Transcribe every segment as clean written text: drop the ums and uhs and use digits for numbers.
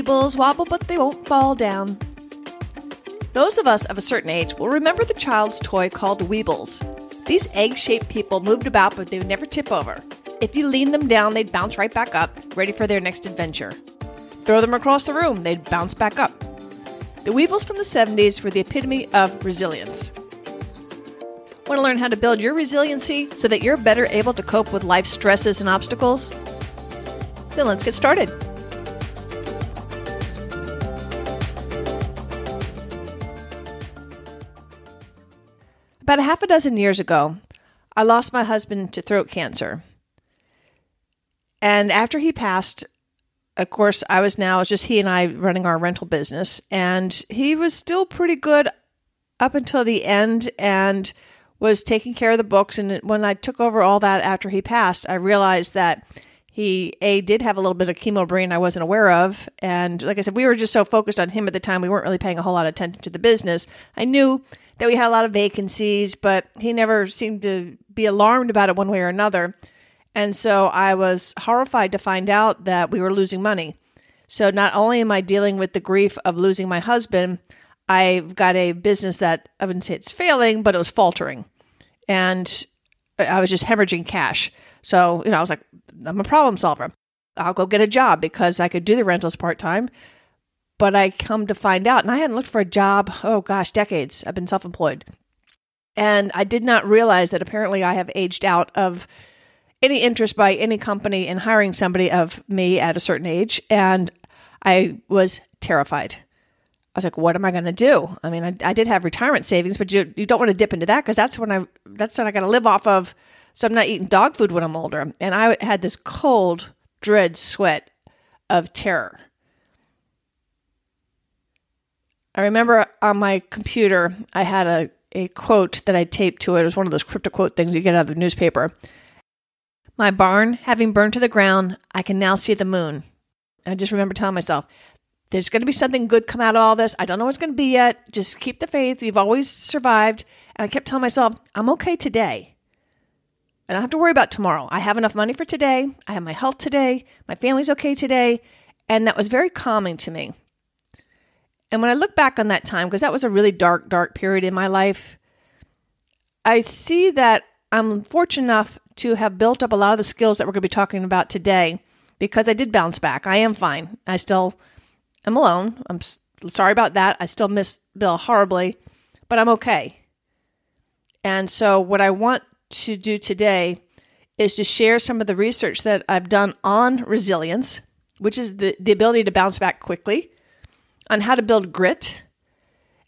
Weebles wobble, but they won't fall down. Those of us of a certain age will remember the child's toy called Weebles. These egg-shaped people moved about, but they would never tip over. If you leaned them down, they'd bounce right back up, ready for their next adventure. Throw them across the room, they'd bounce back up. The Weebles from the 70s were the epitome of resilience. Want to learn how to build your resiliency so that you're better able to cope with life's stresses and obstacles? Then let's get started. About a half a dozen years ago, I lost my husband to throat cancer. And after he passed, of course, it was just he and I running our rental business. And he was still pretty good up until the end and was taking care of the books. And when I took over all that after he passed, I realized that he, did have a little bit of chemo brain I wasn't aware of. And like I said, we were just so focused on him at the time, we weren't really paying a whole lot of attention to the business. I knew that we had a lot of vacancies, but he never seemed to be alarmed about it one way or another. And so I was horrified to find out that we were losing money. So not only am I dealing with the grief of losing my husband, I've got a business that I wouldn't say it's failing, but it was faltering. And I was just hemorrhaging cash. So, I was like, I'm a problem solver. I'll go get a job because I could do the rentals part-time. But I come to find out, and I hadn't looked for a job, decades. I've been self-employed. And I did not realize that apparently I have aged out of any interest by any company in hiring somebody of me at a certain age. And I was terrified. I was like, what am I going to do? I mean, I did have retirement savings, but you don't want to dip into that because that's when I got to live off of. So I'm not eating dog food when I'm older. And I had this cold, dread sweat of terror. I remember on my computer, I had a quote that I taped to it. It was one of those crypto quote things you get out of the newspaper. My barn having burned to the ground, I can now see the moon. And I just remember telling myself, there's going to be something good come out of all this. I don't know what it's going to be yet. Just keep the faith. You've always survived. And I kept telling myself, I'm okay today. I don't have to worry about tomorrow. I have enough money for today. I have my health today. My family's okay today. And that was very calming to me. And when I look back on that time, because that was a really dark, dark period in my life, I see that I'm fortunate enough to have built up a lot of the skills that we're going to be talking about today because I did bounce back. I am fine. I still am alone. I'm sorry about that. I still miss Bill horribly, but I'm okay. And so what I want to do today is to share some of the research that I've done on resilience, which is the ability to bounce back quickly, on how to build grit.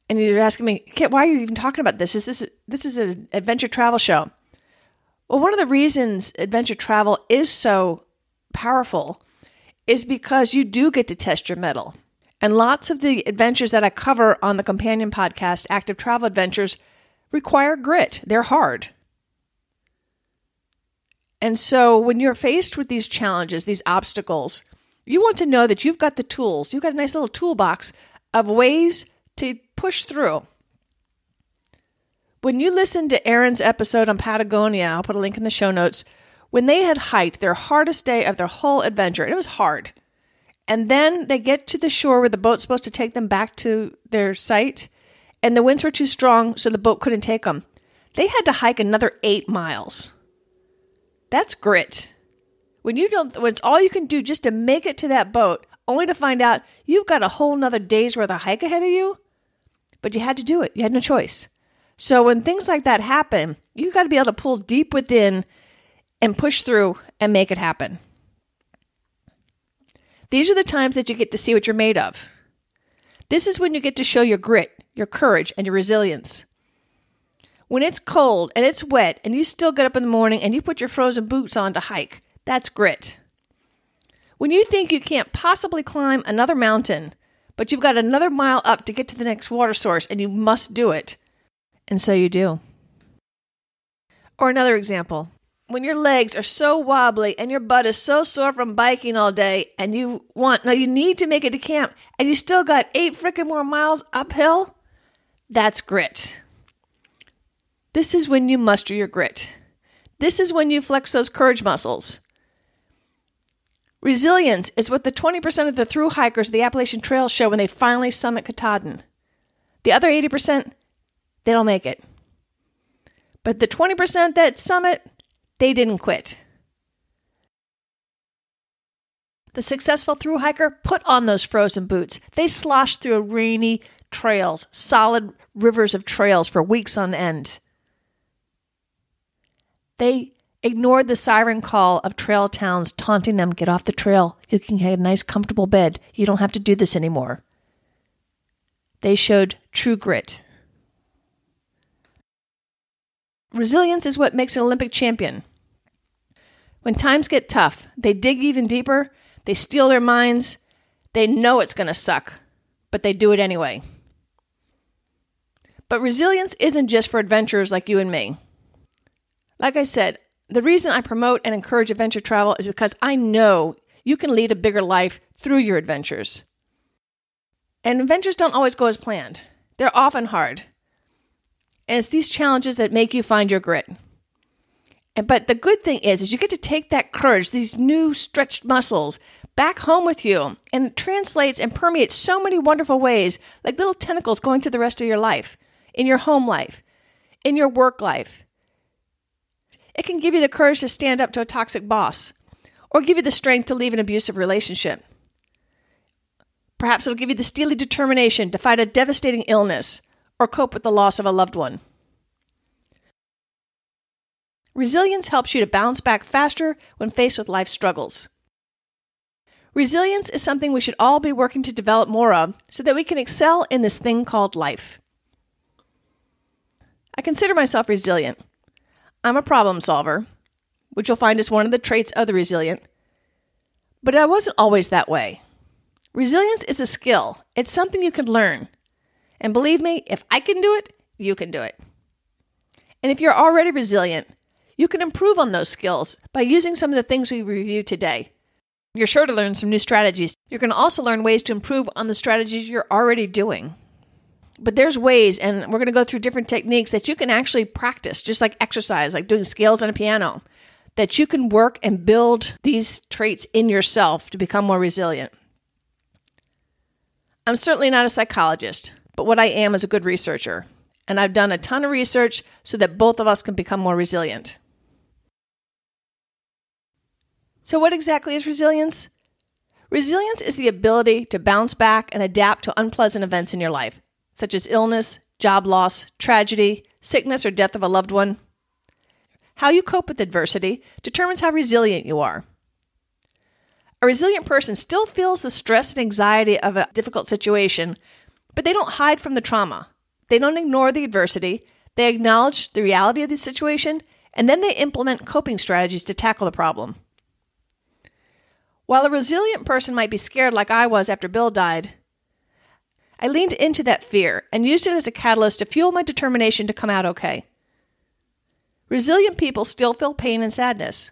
And you're asking me, Kit, why are you even talking about this? This is an adventure travel show. Well, one of the reasons adventure travel is so powerful is because you do get to test your mettle. And lots of the adventures that I cover on the companion podcast, Active Travel Adventures, require grit. They're hard. And so when you're faced with these challenges, these obstacles, you want to know that you've got the tools. You've got a nice little toolbox of ways to push through. When you listen to Erin's episode on Patagonia, I'll put a link in the show notes, when they had hiked their hardest day of their whole adventure, and it was hard, and then they get to the shore where the boat's supposed to take them back to their site, and the winds were too strong, so the boat couldn't take them. They had to hike another 8 miles. That's grit. When it's all you can do just to make it to that boat, only to find out you've got a whole nother day's worth of hike ahead of you, but you had to do it. You had no choice. So when things like that happen, you've got to be able to pull deep within and push through and make it happen. These are the times that you get to see what you're made of. This is when you get to show your grit, your courage, and your resilience. When it's cold and it's wet and you still get up in the morning and you put your frozen boots on to hike, that's grit. When you think you can't possibly climb another mountain, but you've got another mile up to get to the next water source and you must do it, and so you do. Or another example, when your legs are so wobbly and your butt is so sore from biking all day and you need to make it to camp and you still got 8 freaking more miles uphill, that's grit. This is when you muster your grit. This is when you flex those courage muscles. Resilience is what the 20% of the thru hikers of the Appalachian Trail show when they finally summit Katahdin. The other 80%, they don't make it. But the 20% that summit, they didn't quit. The successful thru hiker put on those frozen boots. They sloshed through rainy trails, solid rivers of trails for weeks on end. They ignored the siren call of trail towns taunting them, get off the trail. You can get a nice comfortable bed. You don't have to do this anymore. They showed true grit. Resilience is what makes an Olympic champion. When times get tough, they dig even deeper, they steel their minds, they know it's going to suck, but they do it anyway. But resilience isn't just for adventurers like you and me. Like I said, the reason I promote and encourage adventure travel is because I know you can lead a bigger life through your adventures. And adventures don't always go as planned. They're often hard. And it's these challenges that make you find your grit. But the good thing is you get to take that courage, these new stretched muscles, back home with you. And it translates and permeates so many wonderful ways, like little tentacles going through the rest of your life, in your home life, in your work life. It can give you the courage to stand up to a toxic boss, or give you the strength to leave an abusive relationship. Perhaps it'll give you the steely determination to fight a devastating illness, or cope with the loss of a loved one. Resilience helps you to bounce back faster when faced with life struggles. Resilience is something we should all be working to develop more of so that we can excel in this thing called life. I consider myself resilient. I'm a problem solver, which you'll find is one of the traits of the resilient. But I wasn't always that way. Resilience is a skill. It's something you can learn. And believe me, if I can do it, you can do it. And if you're already resilient, you can improve on those skills by using some of the things we reviewed today. You're sure to learn some new strategies. You're going to also learn ways to improve on the strategies you're already doing. But there's ways, and we're going to go through different techniques that you can actually practice, just like exercise, like doing scales on a piano, that you can work and build these traits in yourself to become more resilient. I'm certainly not a psychologist, but what I am is a good researcher. And I've done a ton of research so that both of us can become more resilient. So what exactly is resilience? Resilience is the ability to bounce back and adapt to unpleasant events in your life, such as illness, job loss, tragedy, sickness, or death of a loved one. How you cope with adversity determines how resilient you are. A resilient person still feels the stress and anxiety of a difficult situation, but they don't hide from the trauma. They don't ignore the adversity. They acknowledge the reality of the situation, and then they implement coping strategies to tackle the problem. While a resilient person might be scared like I was after Bill died, I leaned into that fear and used it as a catalyst to fuel my determination to come out okay. Resilient people still feel pain and sadness,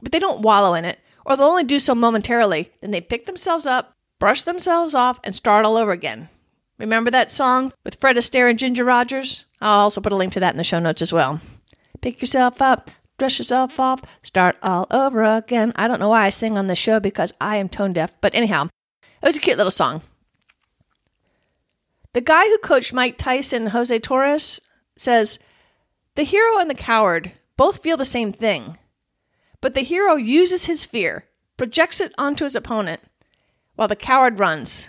but they don't wallow in it, or they'll only do so momentarily. Then they pick themselves up, brush themselves off, and start all over again. Remember that song with Fred Astaire and Ginger Rogers? I'll also put a link to that in the show notes as well. Pick yourself up, brush yourself off, start all over again. I don't know why I sing on this show because I am tone deaf, but anyhow, it was a cute little song. The guy who coached Mike Tyson and Jose Torres says, the hero and the coward both feel the same thing, but the hero uses his fear, projects it onto his opponent, while the coward runs.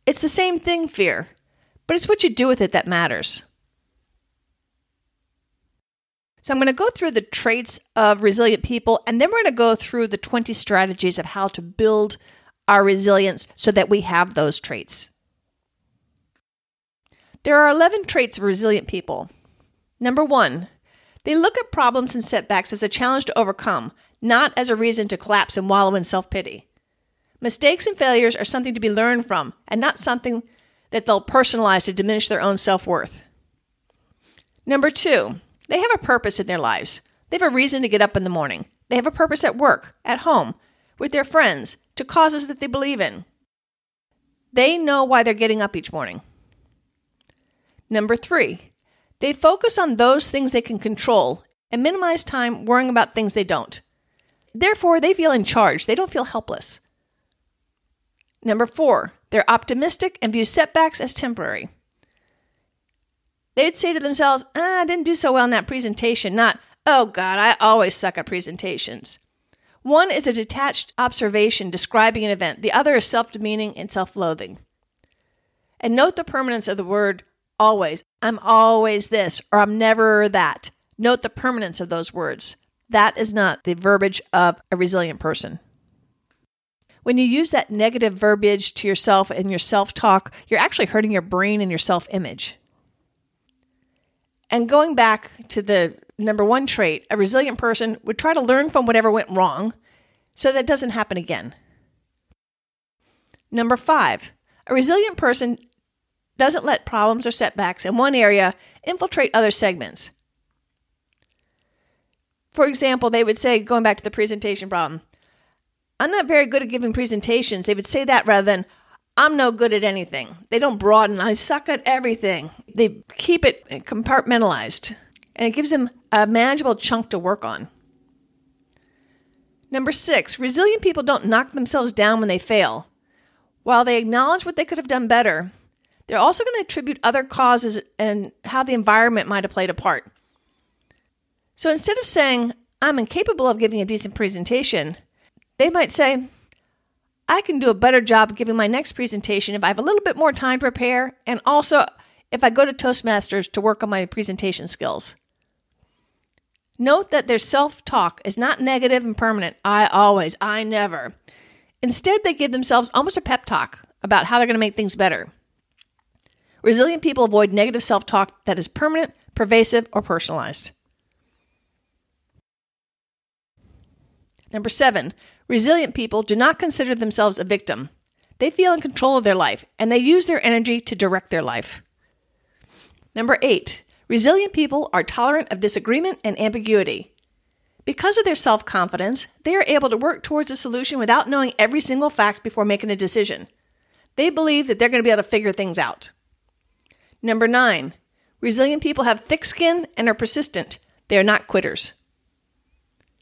It's the same thing, fear, but it's what you do with it that matters. So I'm going to go through the traits of resilient people, and then we're going to go through the 20 strategies of how to build our resilience so that we have those traits. There are 11 traits of resilient people. Number 1, they look at problems and setbacks as a challenge to overcome, not as a reason to collapse and wallow in self-pity. Mistakes and failures are something to be learned from, and not something that they'll personalize to diminish their own self-worth. Number 2, they have a purpose in their lives. They have a reason to get up in the morning. They have a purpose at work, at home, with their friends, to causes that they believe in. They know why they're getting up each morning. Number 3, they focus on those things they can control and minimize time worrying about things they don't. Therefore, they feel in charge. They don't feel helpless. Number 4, they're optimistic and view setbacks as temporary. They'd say to themselves, I didn't do so well in that presentation, not, oh God, I always suck at presentations. One is a detached observation describing an event. The other is self-demeaning and self-loathing. And note the permanence of the word always. I'm always this, or I'm never that. Note the permanence of those words. That is not the verbiage of a resilient person. When you use that negative verbiage to yourself and your self-talk, you're actually hurting your brain and your self-image. And going back to the number 1 trait, a resilient person would try to learn from whatever went wrong so that it doesn't happen again. Number 5, a resilient person doesn't let problems or setbacks in one area infiltrate other segments. For example, they would say, going back to the presentation problem, I'm not very good at giving presentations. They would say that rather than, I'm no good at anything. They don't broaden, I suck at everything. They keep it compartmentalized, and it gives them a manageable chunk to work on. Number 6, resilient people don't knock themselves down when they fail. While they acknowledge what they could have done better, they're also going to attribute other causes and how the environment might have played a part. So instead of saying, I'm incapable of giving a decent presentation, they might say, I can do a better job of giving my next presentation if I have a little bit more time to prepare, and also if I go to Toastmasters to work on my presentation skills. Note that their self-talk is not negative and permanent. I always, I never. Instead, they give themselves almost a pep talk about how they're going to make things better. Resilient people avoid negative self-talk that is permanent, pervasive, or personalized. Number 7, resilient people do not consider themselves a victim. They feel in control of their life, and they use their energy to direct their life. Number 8, resilient people are tolerant of disagreement and ambiguity. Because of their self-confidence, they are able to work towards a solution without knowing every single fact before making a decision. They believe that they're going to be able to figure things out. Number 9, resilient people have thick skin and are persistent. They are not quitters.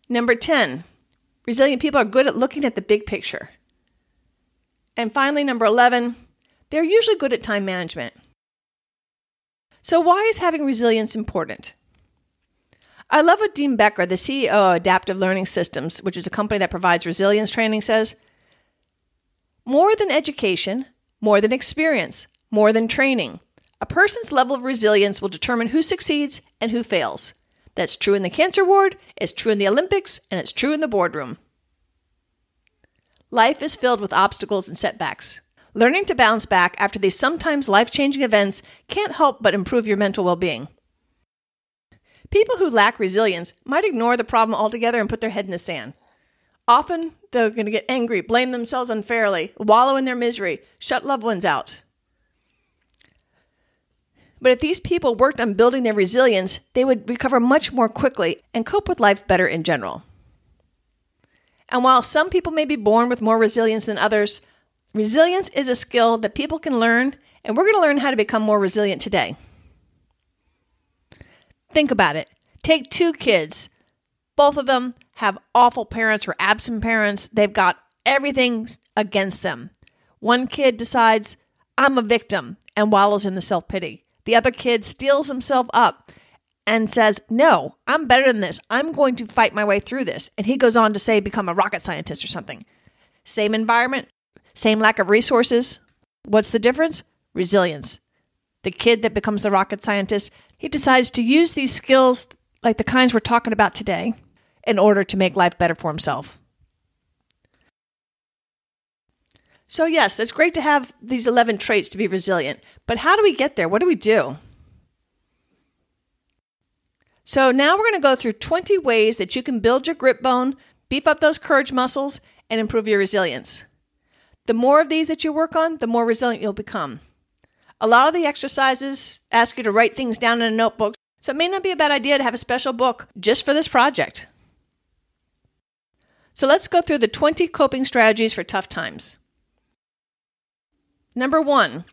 Number 10, resilient people are good at looking at the big picture. And finally, number 11, they're usually good at time management. So why is having resilience important? I love what Dean Becker, the CEO of Adaptive Learning Systems, which is a company that provides resilience training, says. More than education, more than experience, more than training, a person's level of resilience will determine who succeeds and who fails. That's true in the cancer ward, it's true in the Olympics, and it's true in the boardroom. Life is filled with obstacles and setbacks. Learning to bounce back after these sometimes life-changing events can't help but improve your mental well-being. People who lack resilience might ignore the problem altogether and put their head in the sand. Often, they're going to get angry, blame themselves unfairly, wallow in their misery, shut loved ones out. But if these people worked on building their resilience, they would recover much more quickly and cope with life better in general. And while some people may be born with more resilience than others, resilience is a skill that people can learn, and we're going to learn how to become more resilient today. Think about it. Take 2 kids. Both of them have awful parents or absent parents. They've got everything against them. One kid decides, I'm a victim, and wallows in the self-pity. The other kid steels himself up and says, no, I'm better than this. I'm going to fight my way through this. And he goes on to say, become a rocket scientist or something. Same environment, same lack of resources. What's the difference? Resilience. The kid that becomes the rocket scientist, he decides to use these skills, like the kinds we're talking about today, in order to make life better for himself. So yes, it's great to have these 11 traits to be resilient, but how do we get there? What do we do? So now we're going to go through 20 ways that you can build your grip bone, beef up those courage muscles, and improve your resilience. The more of these that you work on, the more resilient you'll become. A lot of the exercises ask you to write things down in a notebook, so it may not be a bad idea to have a special book just for this project. So let's go through the 20 coping strategies for tough times. Number 1,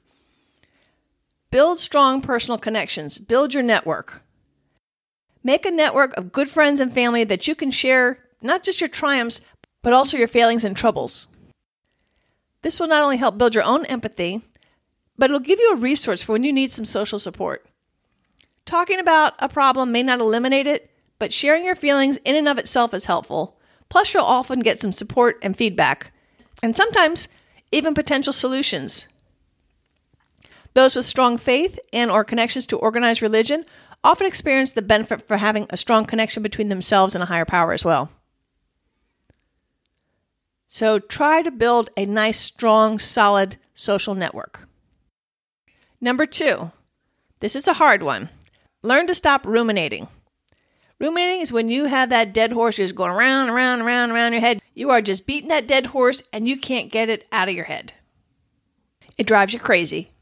build strong personal connections. Build your network. Make a network of good friends and family that you can share not just your triumphs, but also your failings and troubles. This will not only help build your own empathy, but it'll give you a resource for when you need some social support. Talking about a problem may not eliminate it, but sharing your feelings in and of itself is helpful. Plus, you'll often get some support and feedback, and sometimes even potential solutions. Those with strong faith and or connections to organized religion often experience the benefit for having a strong connection between themselves and a higher power as well. So try to build a nice, strong, solid social network. Number 2, this is a hard one. Learn to stop ruminating. Ruminating is when you have that dead horse just going around, around, around, around your head. You are just beating that dead horse and you can't get it out of your head. It drives you crazy.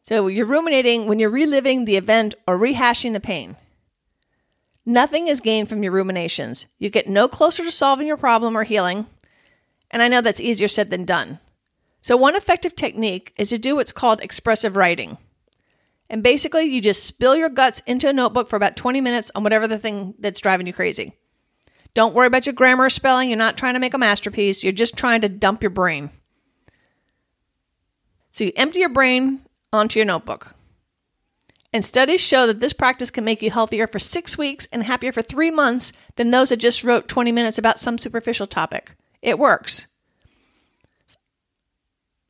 So you're ruminating when you're reliving the event or rehashing the pain. Nothing is gained from your ruminations. You get no closer to solving your problem or healing. And I know that's easier said than done. So one effective technique is to do what's called expressive writing. And basically, you just spill your guts into a notebook for about 20 minutes on whatever the thing that's driving you crazy. Don't worry about your grammar or spelling. You're not trying to make a masterpiece. You're just trying to dump your brain. So you empty your brain onto your notebook. And studies show that this practice can make you healthier for 6 weeks and happier for 3 months than those that just wrote 20 minutes about some superficial topic. It works.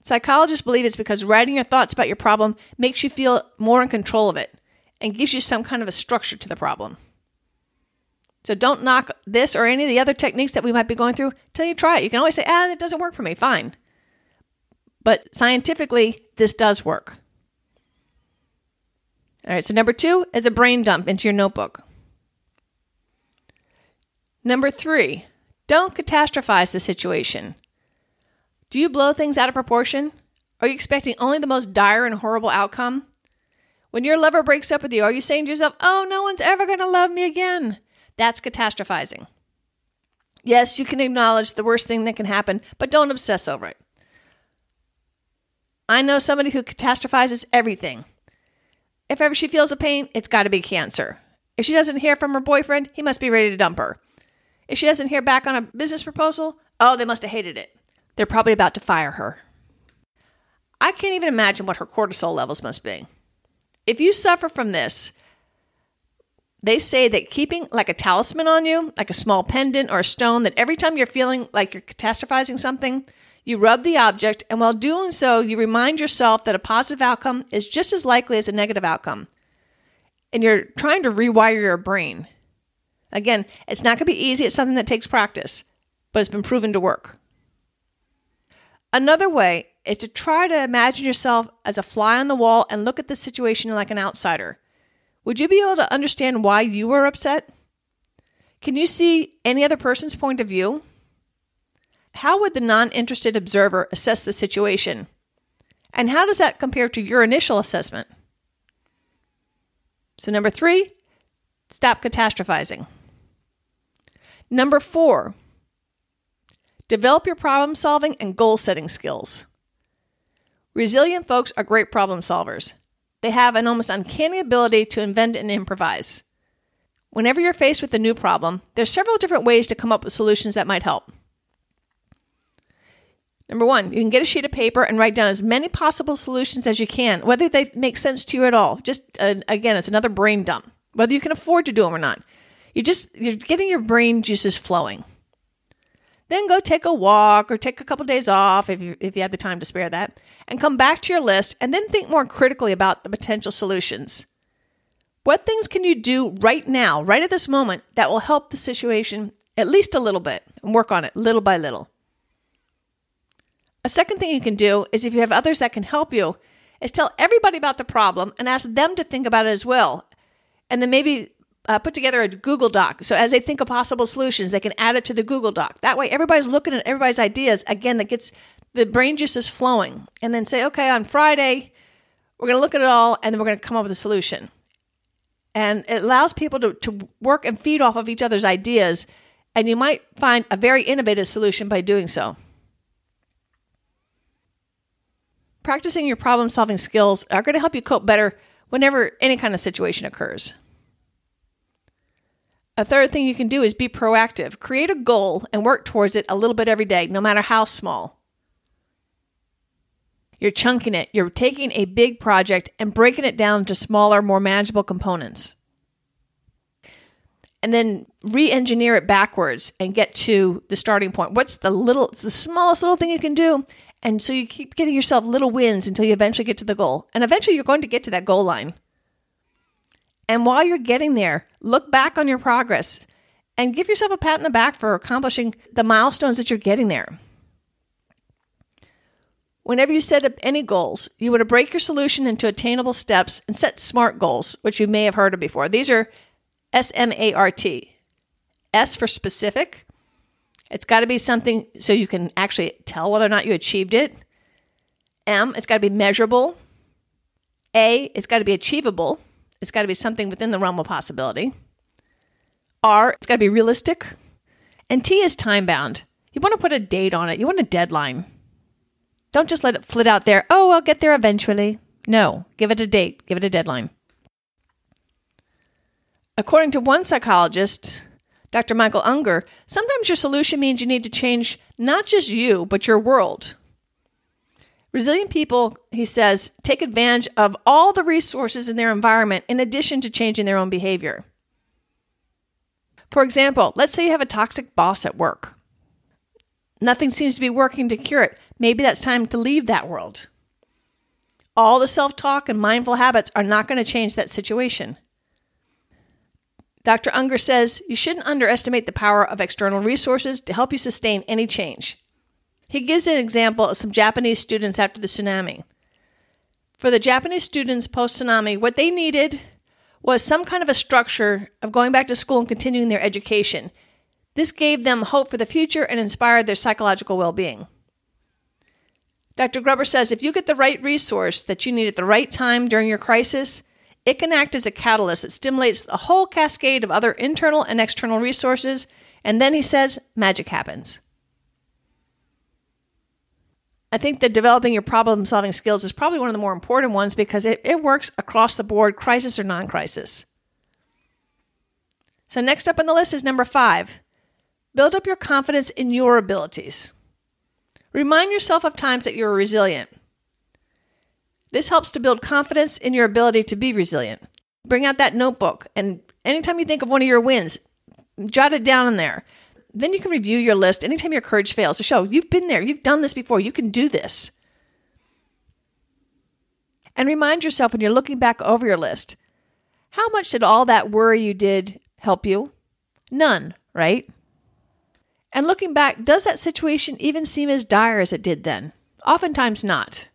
Psychologists believe it's because writing your thoughts about your problem makes you feel more in control of it and gives you some kind of a structure to the problem. So don't knock this or any of the other techniques that we might be going through till you try it. You can always say, that doesn't work for me. Fine. But scientifically, this does work. All right, so number 2 is a brain dump into your notebook. Number 3, don't catastrophize the situation. Do you blow things out of proportion? Are you expecting only the most dire and horrible outcome? When your lover breaks up with you, are you saying to yourself, oh, no one's ever going to love me again? That's catastrophizing. Yes, you can acknowledge the worst thing that can happen, but don't obsess over it. I know somebody who catastrophizes everything. If ever she feels a pain, it's got to be cancer. If she doesn't hear from her boyfriend, he must be ready to dump her. If she doesn't hear back on a business proposal, oh, they must have hated it. They're probably about to fire her. I can't even imagine what her cortisol levels must be. If you suffer from this, they say that keeping like a talisman on you, like a small pendant or a stone, that every time you're feeling like you're catastrophizing something, you rub the object, and while doing so, you remind yourself that a positive outcome is just as likely as a negative outcome. And you're trying to rewire your brain. Again, it's not going to be easy. It's something that takes practice, but it's been proven to work. Another way is to try to imagine yourself as a fly on the wall and look at the situation like an outsider. Would you be able to understand why you were upset? Can you see any other person's point of view? How would the non-interested observer assess the situation? And how does that compare to your initial assessment? So number 3, stop catastrophizing. Number 4, develop your problem-solving and goal-setting skills. Resilient folks are great problem solvers. They have an almost uncanny ability to invent and improvise. Whenever you're faced with a new problem, there's several different ways to come up with solutions that might help. Number 1, you can get a sheet of paper and write down as many possible solutions as you can, whether they make sense to you at all. Just, again, it's another brain dump, whether you can afford to do them or not. You're getting your brain juices flowing. Then go take a walk or take a couple days off if you have the time to spare that, and come back to your list and then think more critically about the potential solutions. What things can you do right now, right at this moment, that will help the situation at least a little bit and work on it little by little? A second thing you can do is, if you have others that can help you, is tell everybody about the problem and ask them to think about it as well. And then maybe put together a Google Doc. So as they think of possible solutions, they can add it to the Google Doc. That way, everybody's looking at everybody's ideas. Again, that gets the brain juices flowing. And then say, okay, on Friday, we're going to look at it all, and then we're going to come up with a solution. And it allows people to work and feed off of each other's ideas. And you might find a very innovative solution by doing so. Practicing your problem-solving skills are going to help you cope better whenever any kind of situation occurs. A third thing you can do is be proactive. Create a goal and work towards it a little bit every day, no matter how small. You're chunking it. You're taking a big project and breaking it down to smaller, more manageable components. And then re-engineer it backwards and get to the starting point. What's the smallest little thing you can do? And so you keep getting yourself little wins until you eventually get to the goal. And eventually you're going to get to that goal line. And while you're getting there, look back on your progress and give yourself a pat on the back for accomplishing the milestones that you're getting there. Whenever you set up any goals, you want to break your solution into attainable steps and set SMART goals, which you may have heard of before. These are SMART. S for specific. It's got to be something so you can actually tell whether or not you achieved it. M, it's got to be measurable. A, it's got to be achievable. It's got to be something within the realm of possibility. R, it's got to be realistic. And T is time-bound. You want to put a date on it. You want a deadline. Don't just let it flit out there. Oh, I'll get there eventually. No, give it a date. Give it a deadline. According to one psychologist, Dr. Michael Unger, sometimes your solution means you need to change not just you, but your world. Resilient people, he says, take advantage of all the resources in their environment in addition to changing their own behavior. For example, let's say you have a toxic boss at work. Nothing seems to be working to cure it. Maybe that's time to leave that world. All the self-talk and mindful habits are not going to change that situation. Dr. Unger says you shouldn't underestimate the power of external resources to help you sustain any change. He gives an example of some Japanese students after the tsunami. For the Japanese students post-tsunami, what they needed was some kind of a structure of going back to school and continuing their education. This gave them hope for the future and inspired their psychological well-being. Dr. Gruber says if you get the right resource that you need at the right time during your crisis, it can act as a catalyst that stimulates a whole cascade of other internal and external resources, and then he says magic happens. I think that developing your problem-solving skills is probably one of the more important ones because it works across the board, crisis or non-crisis. So next up on the list is number 5. Build up your confidence in your abilities. Remind yourself of times that you were resilient. This helps to build confidence in your ability to be resilient. Bring out that notebook, and anytime you think of one of your wins, jot it down in there. Then you can review your list anytime your courage fails to show you've been there, you've done this before, you can do this. And remind yourself when you're looking back over your list, how much did all that worry you did help you? None, right? And looking back, does that situation even seem as dire as it did then? Oftentimes not.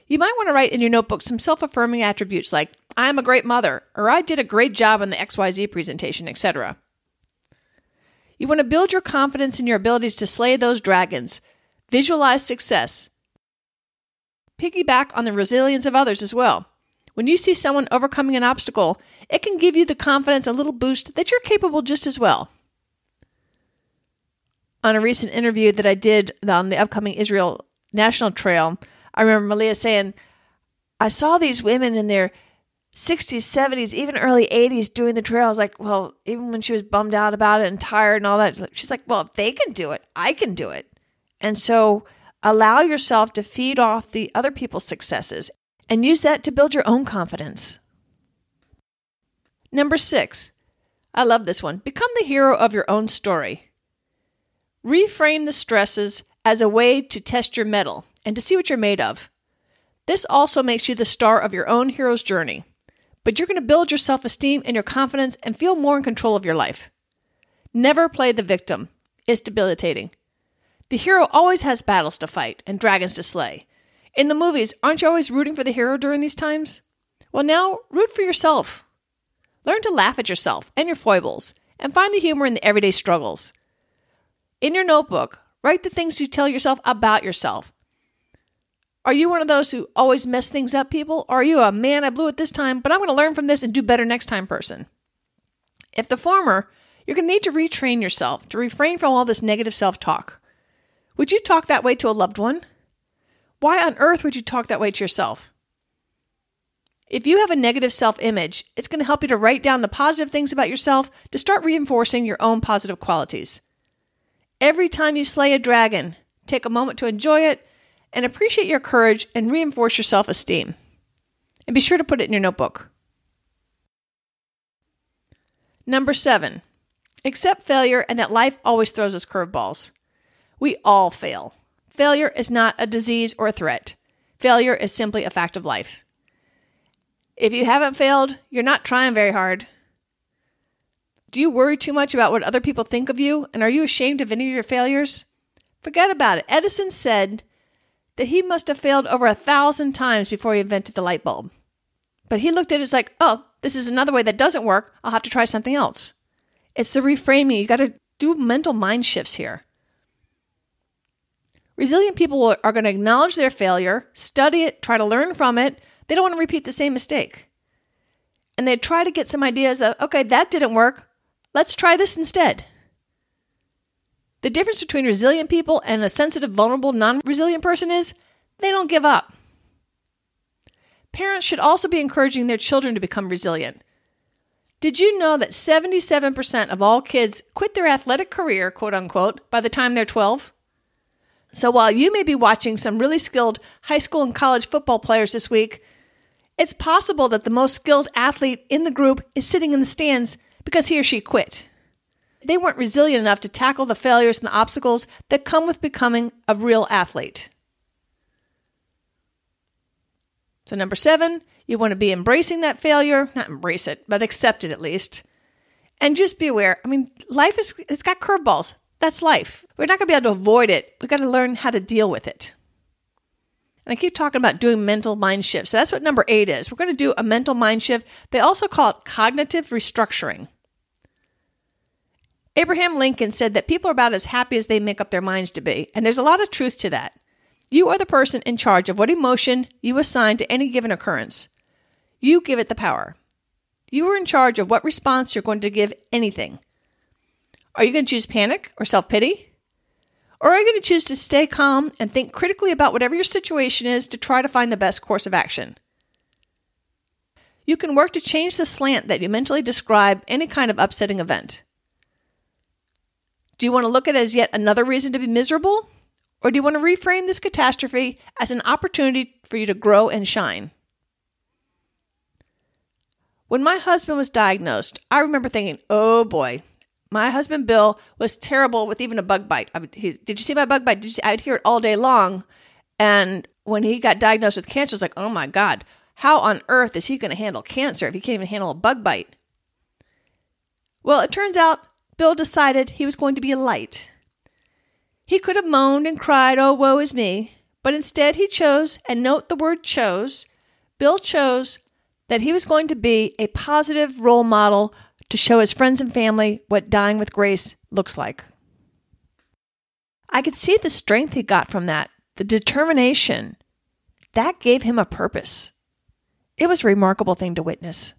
You might want to write in your notebook some self-affirming attributes like, I am a great mother, or I did a great job on the XYZ presentation, etc. You want to build your confidence in your abilities to slay those dragons, visualize success, piggyback on the resilience of others as well. When you see someone overcoming an obstacle, it can give you the confidence and a little boost that you're capable just as well. On a recent interview that I did on the upcoming Israel National Trail, I remember Malia saying, I saw these women in their 60s, 70s, even early 80s doing the trail. I was like, well, even when she was bummed out about it and tired and all that, she's like, well, if they can do it, I can do it. And so allow yourself to feed off the other people's successes and use that to build your own confidence. Number 6, I love this one. Become the hero of your own story. Reframe the stresses as a way to test your mettle and to see what you're made of. This also makes you the star of your own hero's journey, but you're going to build your self-esteem and your confidence and feel more in control of your life. Never play the victim. It's debilitating. The hero always has battles to fight and dragons to slay. In the movies, aren't you always rooting for the hero during these times? Well, now, root for yourself. Learn to laugh at yourself and your foibles and find the humor in the everyday struggles. In your notebook, write the things you tell yourself about yourself. Are you one of those who always mess things up, people? Or are you a, man, I blew it this time, but I'm going to learn from this and do better next time person? If the former, you're going to need to retrain yourself to refrain from all this negative self-talk. Would you talk that way to a loved one? Why on earth would you talk that way to yourself? If you have a negative self-image, it's going to help you to write down the positive things about yourself to start reinforcing your own positive qualities. Every time you slay a dragon, take a moment to enjoy it and appreciate your courage and reinforce your self-esteem. And be sure to put it in your notebook. Number 7, accept failure and that life always throws us curveballs. We all fail. Failure is not a disease or a threat. Failure is simply a fact of life. If you haven't failed, you're not trying very hard. Do you worry too much about what other people think of you? And are you ashamed of any of your failures? Forget about it. Edison said that he must have failed over 1,000 times before he invented the light bulb. But he looked at it as like, oh, this is another way that doesn't work. I'll have to try something else. It's the reframing. You got to do mental mind shifts here. Resilient people are going to acknowledge their failure, study it, try to learn from it. They don't want to repeat the same mistake. And they try to get some ideas of, okay, that didn't work. Let's try this instead. The difference between resilient people and a sensitive, vulnerable, non-resilient person is they don't give up. Parents should also be encouraging their children to become resilient. Did you know that 77% of all kids quit their athletic career, quote unquote, by the time they're 12? So while you may be watching some really skilled high school and college football players this week, it's possible that the most skilled athlete in the group is sitting in the stands because he or she quit. They weren't resilient enough to tackle the failures and the obstacles that come with becoming a real athlete. So number 7, you want to be embracing that failure, not embrace it, but accept it at least. And just be aware, life it's got curveballs. That's life. We're not going to be able to avoid it. We've got to learn how to deal with it. And I keep talking about doing mental mind shifts. So that's what number 8 is. We're going to do a mental mind shift. They also call it cognitive restructuring. Abraham Lincoln said that people are about as happy as they make up their minds to be. And there's a lot of truth to that. You are the person in charge of what emotion you assign to any given occurrence. You give it the power. You are in charge of what response you're going to give anything. Are you going to choose panic or self-pity? Or are you going to choose to stay calm and think critically about whatever your situation is to try to find the best course of action? You can work to change the slant that you mentally describe any kind of upsetting event. Do you want to look at it as yet another reason to be miserable? Or do you want to reframe this catastrophe as an opportunity for you to grow and shine? When my husband was diagnosed, I remember thinking, oh boy, my husband Bill was terrible with even a bug bite. Did you see my bug bite? I'd hear it all day long. And when he got diagnosed with cancer, I was like, oh my God, how on earth is he going to handle cancer if he can't even handle a bug bite? Well, it turns out Bill decided he was going to be a light. He could have moaned and cried, oh, woe is me. But instead he chose, and note the word chose, Bill chose that he was going to be a positive role model to show his friends and family what dying with grace looks like. I could see the strength he got from that, the determination. That gave him a purpose. It was a remarkable thing to witness.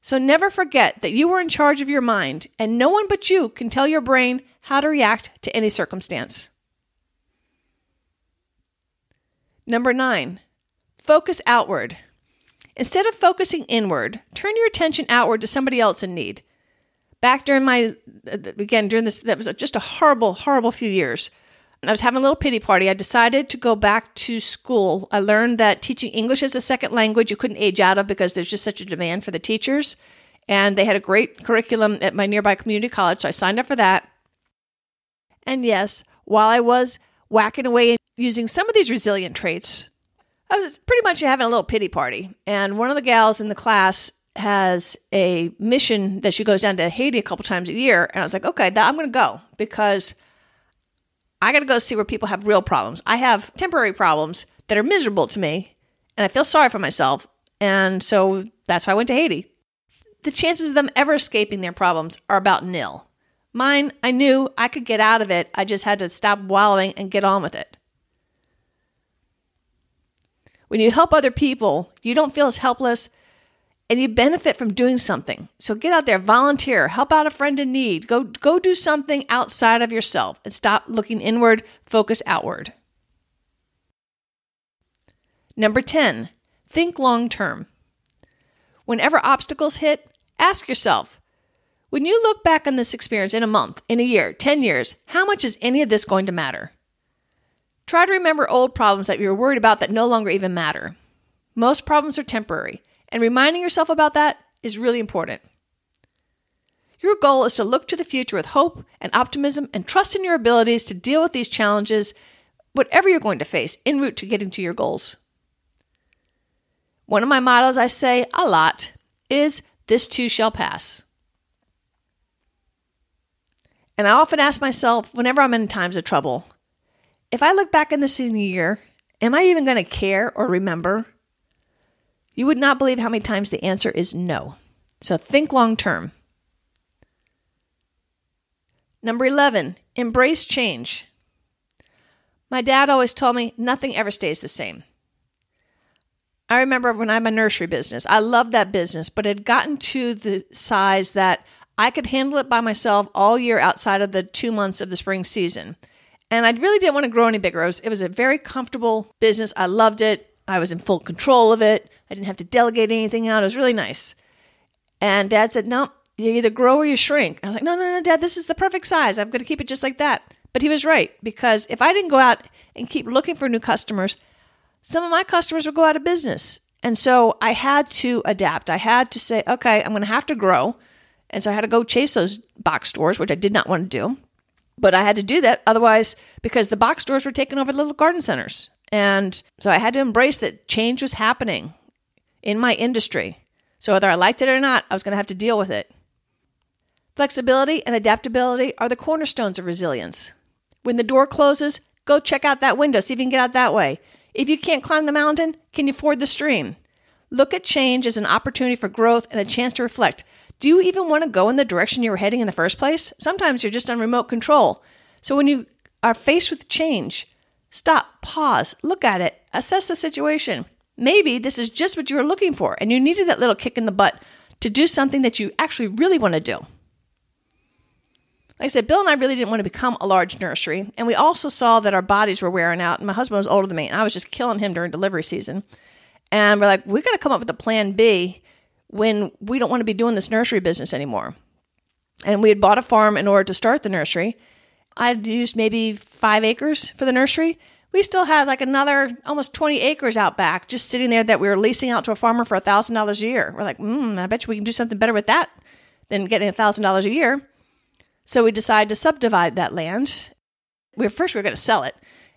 So never forget that you are in charge of your mind, and no one but you can tell your brain how to react to any circumstance. Number 9, focus outward. Instead of focusing inward, turn your attention outward to somebody else in need. Back during that was just a horrible, horrible few years. I was having a little pity party. I decided to go back to school. I learned that teaching English as a second language, you couldn't age out of because there's just such a demand for the teachers. And they had a great curriculum at my nearby community college, so I signed up for that. And yes, while I was whacking away and using some of these resilient traits, I was pretty much having a little pity party. And one of the gals in the class has a mission that she goes down to Haiti a couple times a year. And I was like, okay, I'm going to go because I got to go see where people have real problems. I have temporary problems that are miserable to me, and I feel sorry for myself. And so that's why I went to Haiti. The chances of them ever escaping their problems are about nil. Mine, I knew I could get out of it. I just had to stop wallowing and get on with it. When you help other people, you don't feel as helpless, and you benefit from doing something. So get out there, volunteer, help out a friend in need. Go do something outside of yourself and stop looking inward, focus outward. Number 10, think long term. Whenever obstacles hit, ask yourself, when you look back on this experience in a month, in a year, 10 years, how much is any of this going to matter? Try to remember old problems that you were worried about that no longer even matter. Most problems are temporary, and reminding yourself about that is really important. Your goal is to look to the future with hope and optimism and trust in your abilities to deal with these challenges, whatever you're going to face, en route to getting to your goals. One of my mottos I say a lot is, "This too shall pass." And I often ask myself, whenever I'm in times of trouble, if I look back in this in a year, am I even going to care or remember? You would not believe how many times the answer is no. So think long term. Number 11, embrace change. My dad always told me nothing ever stays the same. I remember when I had my nursery business, I loved that business, but it had gotten to the size that I could handle it by myself all year outside of the 2 months of the spring season. And I really didn't want to grow any bigger. It was a very comfortable business. I loved it. I was in full control of it. I didn't have to delegate anything out. It was really nice. And Dad said, "No, you either grow or you shrink." I was like, no, Dad, this is the perfect size. I'm going to keep it just like that. But he was right, because if I didn't go out and keep looking for new customers, some of my customers would go out of business. And so I had to adapt. I had to say, okay, I'm going to have to grow. And so I had to go chase those box stores, which I did not want to do. But I had to do that otherwise, because the box stores were taking over the little garden centers. And so I had to embrace that change was happening in my industry. So whether I liked it or not, I was going to have to deal with it. Flexibility and adaptability are the cornerstones of resilience. When the door closes, go check out that window, see if you can get out that way. If you can't climb the mountain, can you ford the stream? Look at change as an opportunity for growth and a chance to reflect. Do you even want to go in the direction you were heading in the first place? Sometimes you're just on remote control. So when you are faced with change, stop, pause, look at it, assess the situation. Maybe this is just what you were looking for, and you needed that little kick in the butt to do something that you actually really want to do. Like I said, Bill and I really didn't want to become a large nursery, and we also saw that our bodies were wearing out, and my husband was older than me, and I was just killing him during delivery season. And we're like, we got to come up with a plan B when we don't want to be doing this nursery business anymore. And we had bought a farm in order to start the nursery. I'd used maybe 5 acres for the nursery. We still had like another almost 20 acres out back just sitting there that we were leasing out to a farmer for $1,000 a year. We're like, I bet you we can do something better with that than getting $1,000 a year. So we decided to subdivide that land. First we were going to sell it.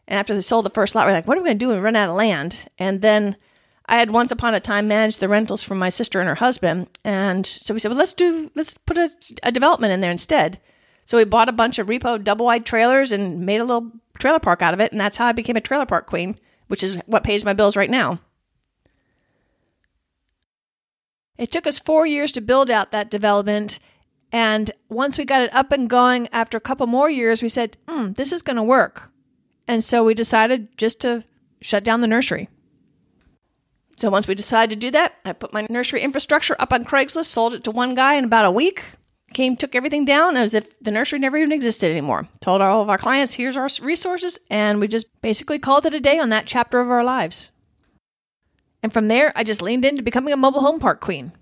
And after they sold the first lot, we're like, what are we going to do when we run out of land? And then I had once upon a time managed the rentals for my sister and her husband. And so we said, well, let's put a development in there instead. So we bought a bunch of repo double-wide trailers and made a little trailer park out of it. And that's how I became a trailer park queen, which is what pays my bills right now. It took us 4 years to build out that development. And once we got it up and going, after a couple more years, we said, this is going to work. And so we decided just to shut down the nursery. So once we decided to do that, I put my nursery infrastructure up on Craigslist, sold it to one guy in about a week, took everything down as if the nursery never even existed anymore. Told all of our clients, here's our resources, and we just basically called it a day on that chapter of our lives. And from there, I just leaned into becoming a mobile home park queen.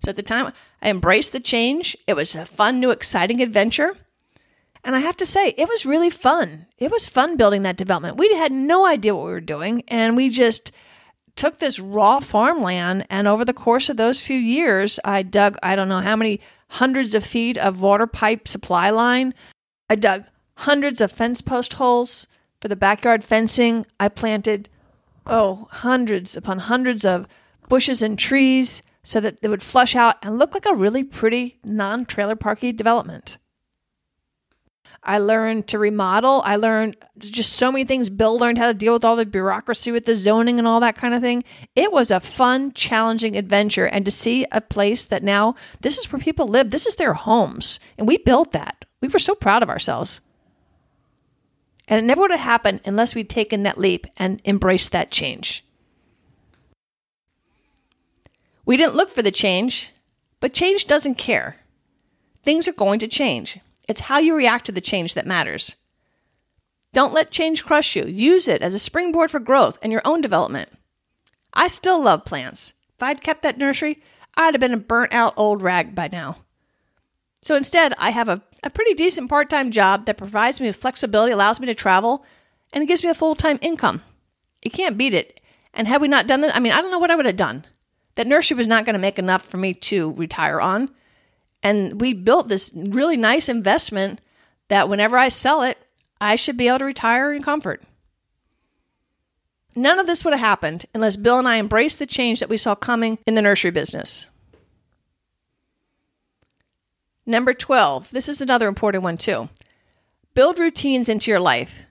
So at the time, I embraced the change. It was a fun, new, exciting adventure. And I have to say, it was really fun. It was fun building that development. We had no idea what we were doing, and we just took this raw farmland, and over the course of those few years, I dug, I don't know how many hundreds of feet of water pipe supply line. I dug hundreds of fence post holes for the backyard fencing. I planted, hundreds upon hundreds of bushes and trees so that they would flush out and look like a really pretty non-trailer parky development. I learned to remodel. I learned just so many things. Bill learned how to deal with all the bureaucracy with the zoning and all that kind of thing. It was a fun, challenging adventure. And to see a place that now, this is where people live. This is their homes. And we built that. We were so proud of ourselves. And it never would have happened unless we'd taken that leap and embraced that change. We didn't look for the change, but change doesn't care. Things are going to change. It's how you react to the change that matters. Don't let change crush you. Use it as a springboard for growth and your own development. I still love plants. If I'd kept that nursery, I'd have been a burnt out old rag by now. So instead, I have a pretty decent part-time job that provides me with flexibility, allows me to travel, and it gives me a full-time income. You can't beat it. And had we not done that, I don't know what I would have done. That nursery was not going to make enough for me to retire on. And we built this really nice investment that whenever I sell it, I should be able to retire in comfort. None of this would have happened unless Bill and I embraced the change that we saw coming in the nursery business. Number 12, this is another important one too. Build routines into your life,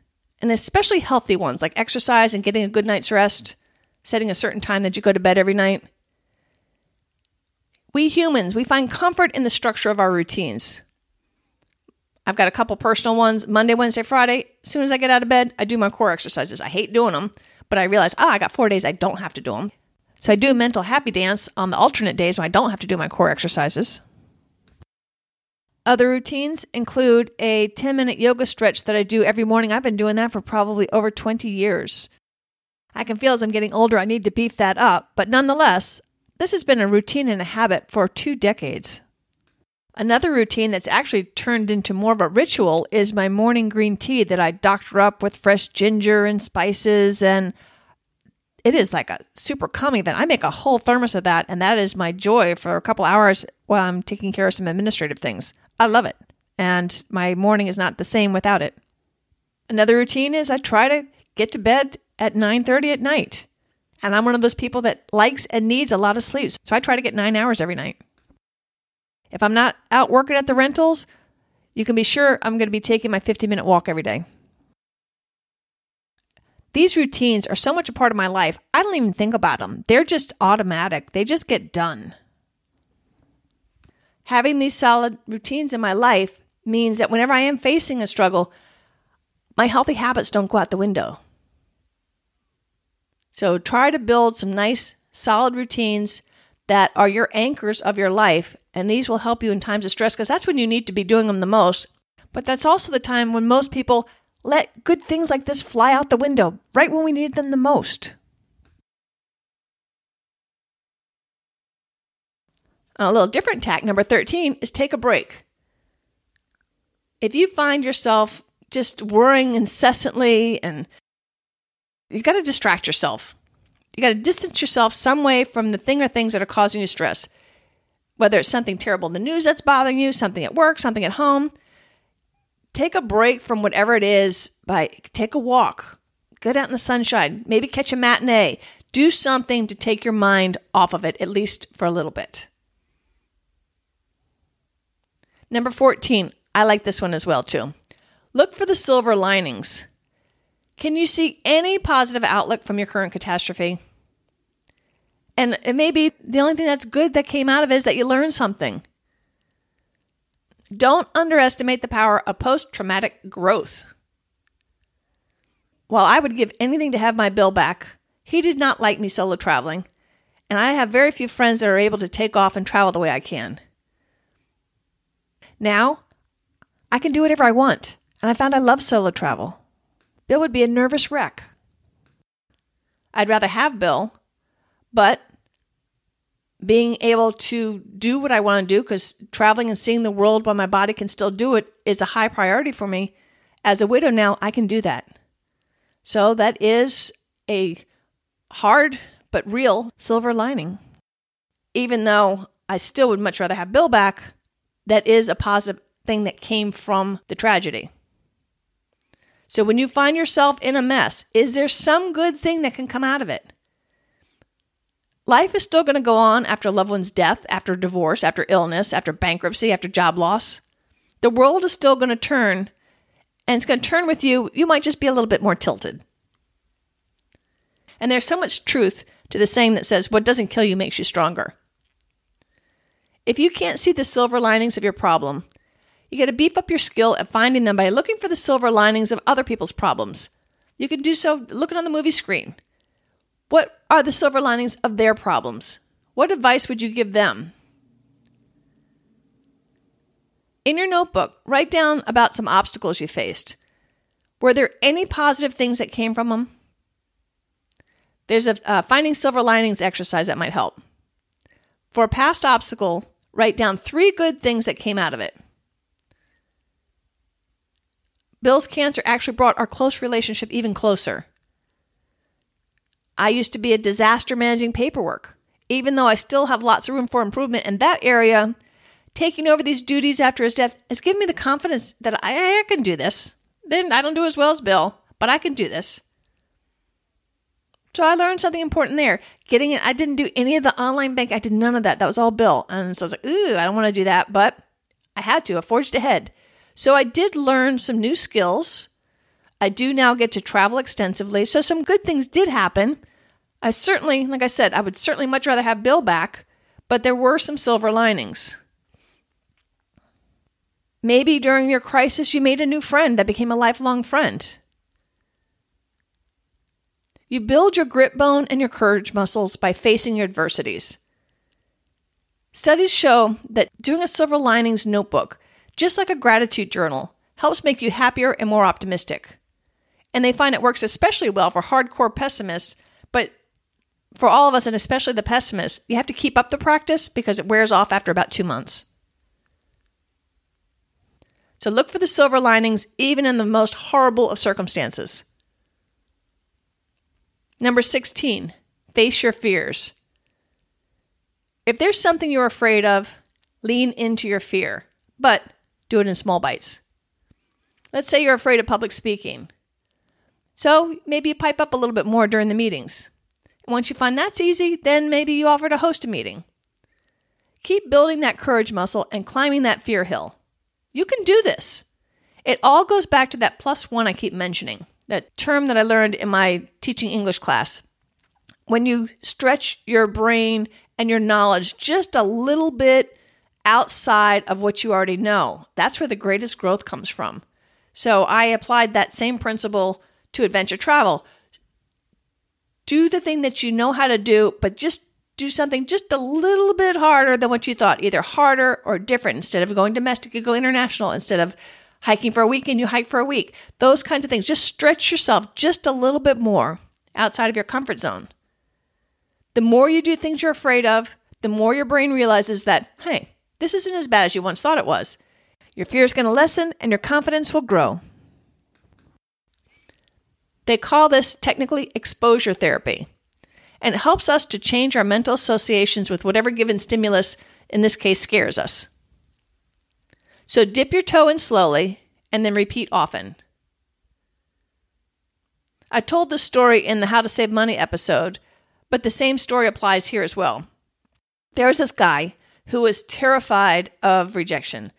and especially healthy ones like exercise and getting a good night's rest, setting a certain time that you go to bed every night. We humans, we find comfort in the structure of our routines. I've got a couple personal ones, Monday, Wednesday, Friday. As soon as I get out of bed, I do my core exercises. I hate doing them, but I realize, I got 4 days I don't have to do them. So I do a mental happy dance on the alternate days when I don't have to do my core exercises. Other routines include a 10-minute yoga stretch that I do every morning. I've been doing that for probably over 20 years. I can feel as I'm getting older, I need to beef that up. But nonetheless, this has been a routine and a habit for 2 decades. Another routine that's actually turned into more of a ritual is my morning green tea that I doctor up with fresh ginger and spices. And it is like a super calming event. I make a whole thermos of that, and that is my joy for a couple hours while I'm taking care of some administrative things. I love it. And my morning is not the same without it. Another routine is I try to get to bed at 9:30 at night. And I'm one of those people that likes and needs a lot of sleep. So I try to get 9 hours every night. If I'm not out working at the rentals, you can be sure I'm going to be taking my 50-minute walk every day. These routines are so much a part of my life, I don't even think about them. They're just automatic. They just get done. Having these solid routines in my life means that whenever I am facing a struggle, my healthy habits don't go out the window. So try to build some nice, solid routines that are your anchors of your life, and these will help you in times of stress because that's when you need to be doing them the most. But that's also the time when most people let good things like this fly out the window, right when we need them the most. A little different tack, number 13, is take a break. If you find yourself just worrying incessantly and you've got to distract yourself. You got to distance yourself some way from the thing or things that are causing you stress. Whether it's something terrible in the news that's bothering you, something at work, something at home. Take a break from whatever it is by take a walk. Get out in the sunshine. Maybe catch a matinee. Do something to take your mind off of it, at least for a little bit. Number 14. I like this one as well, too. Look for the silver linings. Can you see any positive outlook from your current catastrophe? And it may be the only thing that's good that came out of it is that you learned something. Don't underestimate the power of post-traumatic growth. While I would give anything to have my Bill back, he did not like me solo traveling, and I have very few friends that are able to take off and travel the way I can. Now, I can do whatever I want, and I found I love solo travel. Bill would be a nervous wreck. I'd rather have Bill, but being able to do what I want to do, because traveling and seeing the world while my body can still do it is a high priority for me. As a widow now, I can do that. So that is a hard but real silver lining. Even though I still would much rather have Bill back, that is a positive thing that came from the tragedy. So when you find yourself in a mess, is there some good thing that can come out of it? Life is still going to go on after a loved one's death, after divorce, after illness, after bankruptcy, after job loss. The world is still going to turn, and it's going to turn with you. You might just be a little bit more tilted. And there's so much truth to the saying that says, what doesn't kill you makes you stronger. If you can't see the silver linings of your problem, you got to beef up your skill at finding them by looking for the silver linings of other people's problems. You can do so looking on the movie screen. What are the silver linings of their problems? What advice would you give them? In your notebook, write down about some obstacles you faced. Were there any positive things that came from them? There's a finding silver linings exercise that might help. For a past obstacle, write down 3 good things that came out of it. Bill's cancer actually brought our close relationship even closer. I used to be a disaster managing paperwork. Even though I still have lots of room for improvement in that area, taking over these duties after his death has given me the confidence that I can do this. Then I don't do as well as Bill, but I can do this. So I learned something important there. I didn't do any of the online bank. I did none of that. That was all Bill. And so I was like, I don't want to do that, but I had to. I forged ahead. So I did learn some new skills. I do now get to travel extensively. So some good things did happen. I certainly, like I said, I would certainly much rather have Bill back, but there were some silver linings. Maybe during your crisis, you made a new friend that became a lifelong friend. You build your grit bone and your courage muscles by facing your adversities. Studies show that doing a silver linings notebook, just like a gratitude journal, helps make you happier and more optimistic. And they find it works especially well for hardcore pessimists, but for all of us, and especially the pessimists, you have to keep up the practice because it wears off after about 2 months. So look for the silver linings even in the most horrible of circumstances. Number 16, face your fears. If there's something you're afraid of, lean into your fear, but do it in small bites. Let's say you're afraid of public speaking. So maybe you pipe up a little bit more during the meetings. And once you find that's easy, then maybe you offer to host a meeting. Keep building that courage muscle and climbing that fear hill. You can do this. It all goes back to that +1 I keep mentioning, that term that I learned in my teaching English class. When you stretch your brain and your knowledge just a little bit outside of what you already know, that's where the greatest growth comes from. So I applied that same principle to adventure travel. Do the thing that you know how to do, but just do something just a little bit harder than what you thought, either harder or different. Instead of going domestic, you go international. Instead of hiking for a weekend, you hike for a week. Those kinds of things. Just stretch yourself just a little bit more outside of your comfort zone. The more you do things you're afraid of, the more your brain realizes that, hey, this isn't as bad as you once thought it was. Your fear is going to lessen and your confidence will grow. They call this technically exposure therapy, and it helps us to change our mental associations with whatever given stimulus, in this case, scares us. So dip your toe in slowly and then repeat often. I told this story in the How to Save Money episode, but the same story applies here as well. There was this guy who was terrified of rejection.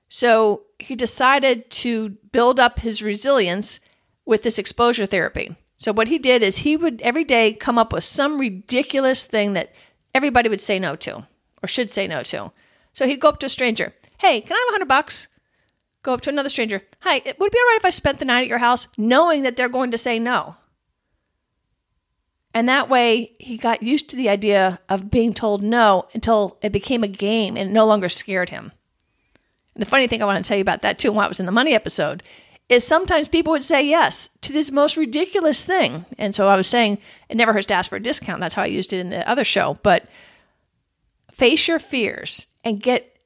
So he decided to build up his resilience with this exposure therapy. So what he did is he would every day come up with some ridiculous thing that everybody would say no to or should say no to. So he'd go up to a stranger. Hey, can I have $100? Go up to another stranger. Hi, would it be all right if I spent the night at your house, knowing that they're going to say no? And that way he got used to the idea of being told no until it became a game and it no longer scared him. And the funny thing I want to tell you about that too, while I was in the money episode, is sometimes people would say yes to this most ridiculous thing. And so I was saying it never hurts to ask for a discount. That's how I used it in the other show. But face your fears and get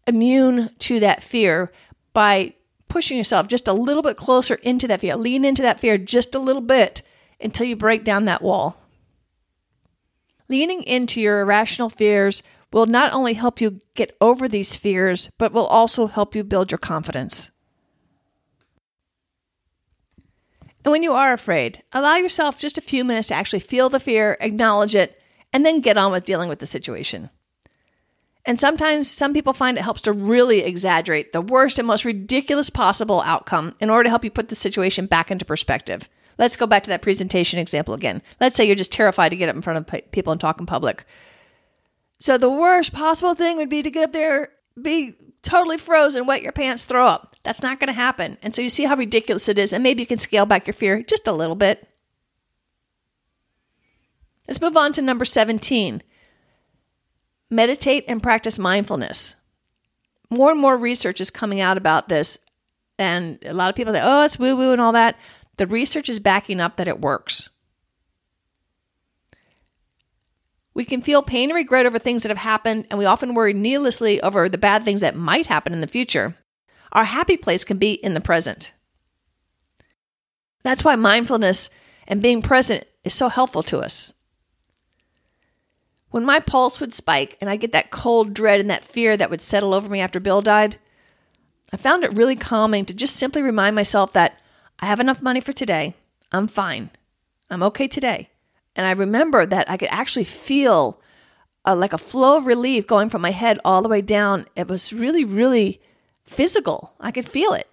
immune to that fear by pushing yourself just a little bit closer into that fear. Lean into that fear just a little bit until you break down that wall. Leaning into your irrational fears will not only help you get over these fears, but will also help you build your confidence. And when you are afraid, allow yourself just a few minutes to actually feel the fear, acknowledge it, and then get on with dealing with the situation. And sometimes some people find it helps to really exaggerate the worst and most ridiculous possible outcome in order to help you put the situation back into perspective. Let's go back to that presentation example again. Let's say you're just terrified to get up in front of people and talk in public. So the worst possible thing would be to get up there, be totally frozen, wet your pants, throw up. That's not going to happen. And so you see how ridiculous it is, and maybe you can scale back your fear just a little bit. Let's move on to number 17. Meditate and practice mindfulness. More and more research is coming out about this, And a lot of people say, oh, it's woo-woo and all that. The research is backing up that it works. We can feel pain and regret over things that have happened, and we often worry needlessly over the bad things that might happen in the future. Our happy place can be in the present. That's why mindfulness and being present is so helpful to us. When my pulse would spike and I'd get that cold dread and that fear that would settle over me after Bill died, I found it really calming to just simply remind myself that I have enough money for today. I'm fine. I'm okay today. And I remember that I could actually feel like a flow of relief going from my head all the way down. It was really, really physical. I could feel it.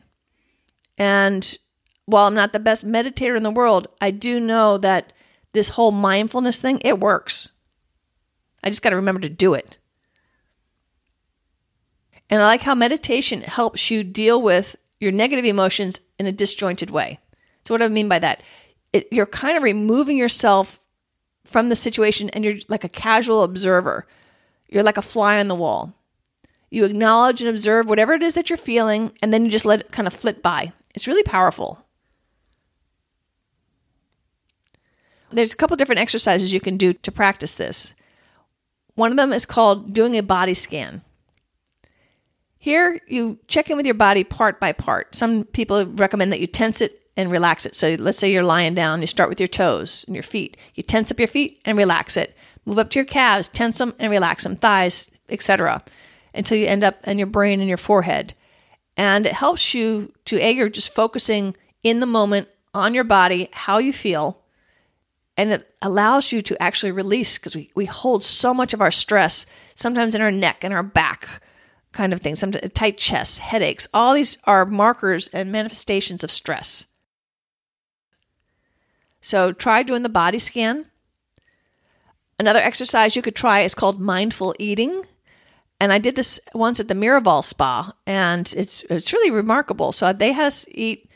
And while I'm not the best meditator in the world, I do know that this whole mindfulness thing, it works. I just got to remember to do it. And I like how meditation helps you deal with your negative emotions in a disjointed way. So what do I mean by that? You're kind of removing yourself from the situation, and you're like a casual observer. You're like a fly on the wall. You acknowledge and observe whatever it is that you're feeling, and then you just let it kind of flit by. It's really powerful. There's a couple different exercises you can do to practice this. One of them is called doing a body scan. Here, you check in with your body part by part. Some people recommend that you tense it and relax it. So let's say you're lying down, you start with your toes and your feet. You tense up your feet and relax it. Move up to your calves, tense them and relax them, thighs, etc., until you end up in your brain and your forehead. And it helps you to, you're just focusing in the moment on your body, how you feel, and it allows you to actually release, because we hold so much of our stress, sometimes in our neck and our back, kind of thing, some tight chest, headaches. All these are markers and manifestations of stress. So try doing the body scan. Another exercise you could try is called mindful eating. And I did this once at the Miraval Spa, and it's really remarkable. So they had us eat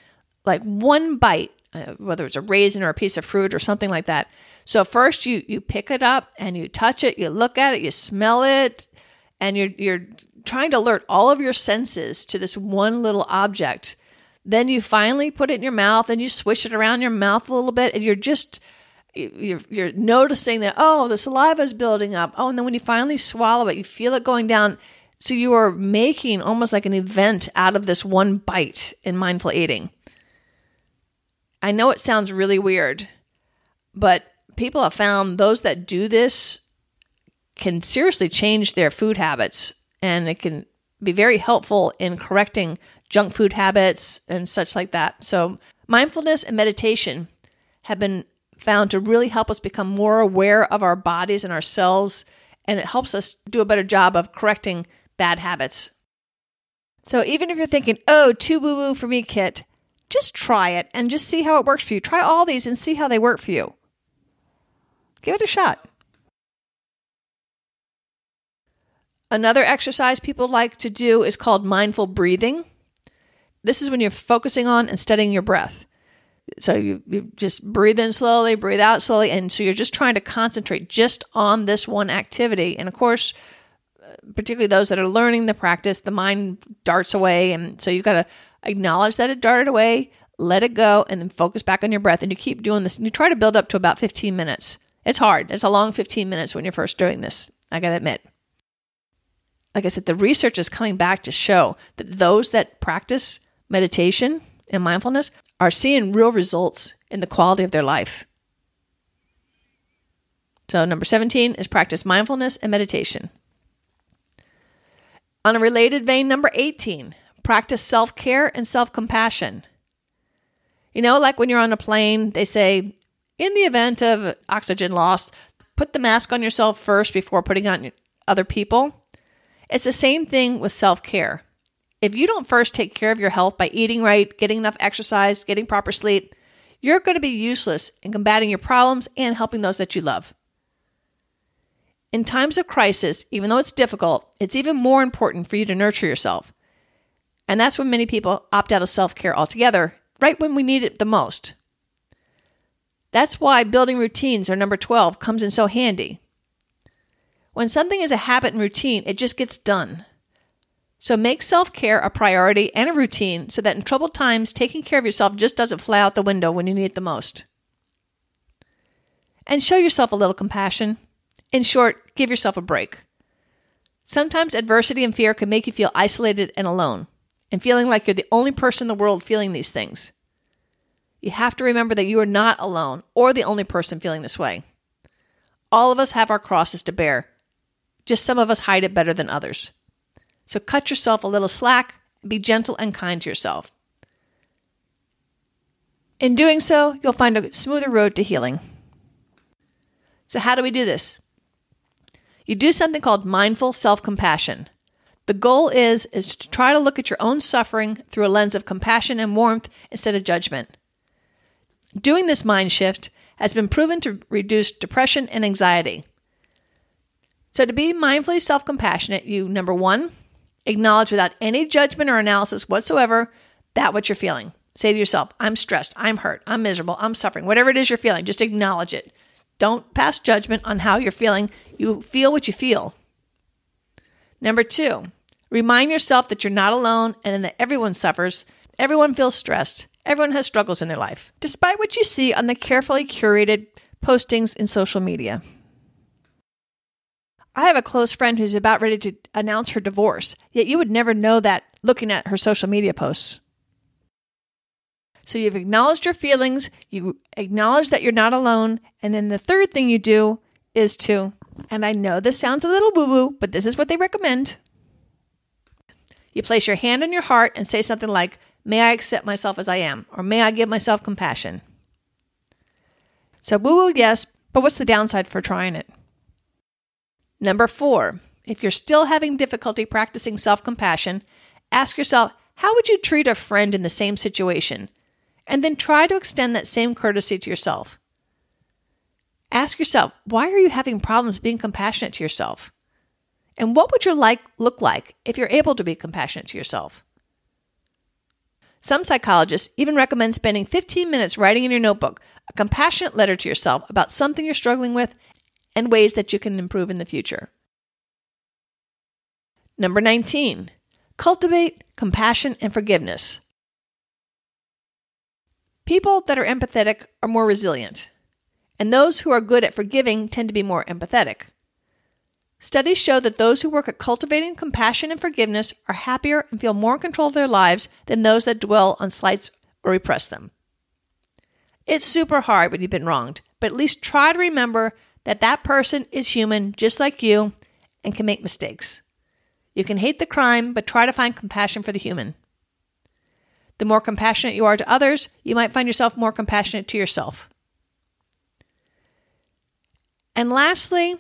like one bite, whether it's a raisin or a piece of fruit or something like that. So first you pick it up and you touch it, you look at it, you smell it, and you're trying to alert all of your senses to this one little object. Then you finally put it in your mouth and you swish it around your mouth a little bit, and you're noticing that, oh, the saliva is building up. Oh, and then when you finally swallow it, you feel it going down. So you are making almost like an event out of this one bite in mindful eating. I know it sounds really weird, but people have found those that do this can seriously change their food habits, and it can be very helpful in correcting junk food habits and such like that. So mindfulness and meditation have been found to really help us become more aware of our bodies and ourselves, and it helps us do a better job of correcting bad habits. So even if you're thinking, oh, too woo-woo for me, Kit, just try it and just see how it works for you. Try all these and see how they work for you. Give it a shot. Another exercise people like to do is called mindful breathing. This is when you're focusing on and studying your breath. So you just breathe in slowly, breathe out slowly. And so you're just trying to concentrate just on this one activity. And of course, particularly those that are learning the practice, the mind darts away. And so you've got to acknowledge that it darted away, let it go, and then focus back on your breath. And you keep doing this. And you try to build up to about 15 minutes. It's hard. It's a long 15 minutes when you're first doing this, I got to admit. Like I said, the research is coming back to show that those that practice meditation and mindfulness are seeing real results in the quality of their life. So number 17 is practice mindfulness and meditation. On a related vein, number 18, practice self-care and self-compassion. You know, like when you're on a plane, they say, in the event of oxygen loss, put the mask on yourself first before putting on other people. It's the same thing with self-care. If you don't first take care of your health by eating right, getting enough exercise, getting proper sleep, you're going to be useless in combating your problems and helping those that you love. In times of crisis, even though it's difficult, it's even more important for you to nurture yourself. And that's when many people opt out of self-care altogether, right when we need it the most. That's why building routines, or number 12, comes in so handy. When something is a habit and routine, it just gets done. So make self-care a priority and a routine so that in troubled times, taking care of yourself just doesn't fly out the window when you need it the most. And show yourself a little compassion. In short, give yourself a break. Sometimes adversity and fear can make you feel isolated and alone, and feeling like you're the only person in the world feeling these things. You have to remember that you are not alone or the only person feeling this way. All of us have our crosses to bear. Just some of us hide it better than others. So cut yourself a little slack and be gentle and kind to yourself. In doing so, you'll find a smoother road to healing. So how do we do this? You do something called mindful self-compassion. The goal is to try to look at your own suffering through a lens of compassion and warmth instead of judgment. Doing this mind shift has been proven to reduce depression and anxiety. So to be mindfully self-compassionate, you, number one, acknowledge without any judgment or analysis whatsoever that what you're feeling. Say to yourself, I'm stressed, I'm hurt, I'm miserable, I'm suffering. Whatever it is you're feeling, just acknowledge it. Don't pass judgment on how you're feeling. You feel what you feel. Number two, remind yourself that you're not alone and that everyone suffers. Everyone feels stressed. Everyone has struggles in their life, despite what you see on the carefully curated postings in social media. I have a close friend who's about ready to announce her divorce, yet you would never know that looking at her social media posts. So you've acknowledged your feelings, you acknowledge that you're not alone, and then the third thing you do is to, and I know this sounds a little woo-woo, but this is what they recommend. You place your hand on your heart and say something like, may I accept myself as I am, or may I give myself compassion. So woo-woo, yes, but what's the downside for trying it? Number 4, if you're still having difficulty practicing self-compassion, ask yourself, how would you treat a friend in the same situation? And then try to extend that same courtesy to yourself. Ask yourself, why are you having problems being compassionate to yourself? And what would your life look like if you're able to be compassionate to yourself? Some psychologists even recommend spending 15 minutes writing in your notebook a compassionate letter to yourself about something you're struggling with and ways that you can improve in the future. Number 19, cultivate compassion and forgiveness. People that are empathetic are more resilient, and those who are good at forgiving tend to be more empathetic. Studies show that those who work at cultivating compassion and forgiveness are happier and feel more in control of their lives than those that dwell on slights or repress them. It's super hard when you've been wronged, but at least try to remember that that person is human just like you and can make mistakes. You can hate the crime, but try to find compassion for the human. The more compassionate you are to others, you might find yourself more compassionate to yourself. And lastly,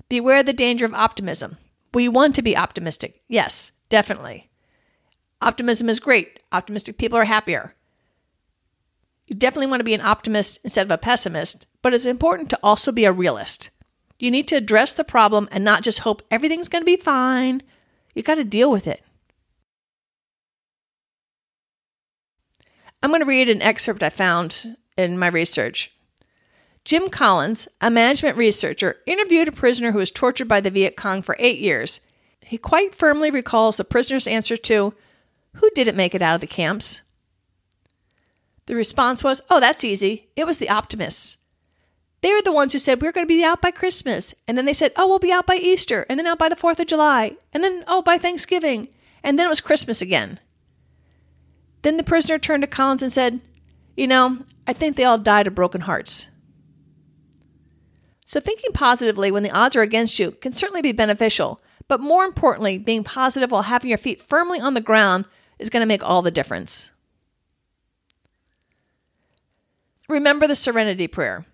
beware the danger of optimism. We want to be optimistic. Yes, definitely. Optimism is great. Optimistic people are happier. You definitely want to be an optimist instead of a pessimist, but it's important to also be a realist. You need to address the problem and not just hope everything's going to be fine. You got to deal with it. I'm going to read an excerpt I found in my research. Jim Collins, a management researcher, interviewed a prisoner who was tortured by the Viet Cong for 8 years. He quite firmly recalls the prisoner's answer to, "Who didn't make it out of the camps?" The response was, "Oh, that's easy. It was the optimists. They were the ones who said, we're going to be out by Christmas. And then they said, oh, we'll be out by Easter. And then out by the 4th of July. And then, oh, by Thanksgiving. And then it was Christmas again." Then the prisoner turned to Collins and said, I think they all died of broken hearts. So thinking positively when the odds are against you can certainly be beneficial, but more importantly, being positive while having your feet firmly on the ground is going to make all the difference. Remember the serenity prayer.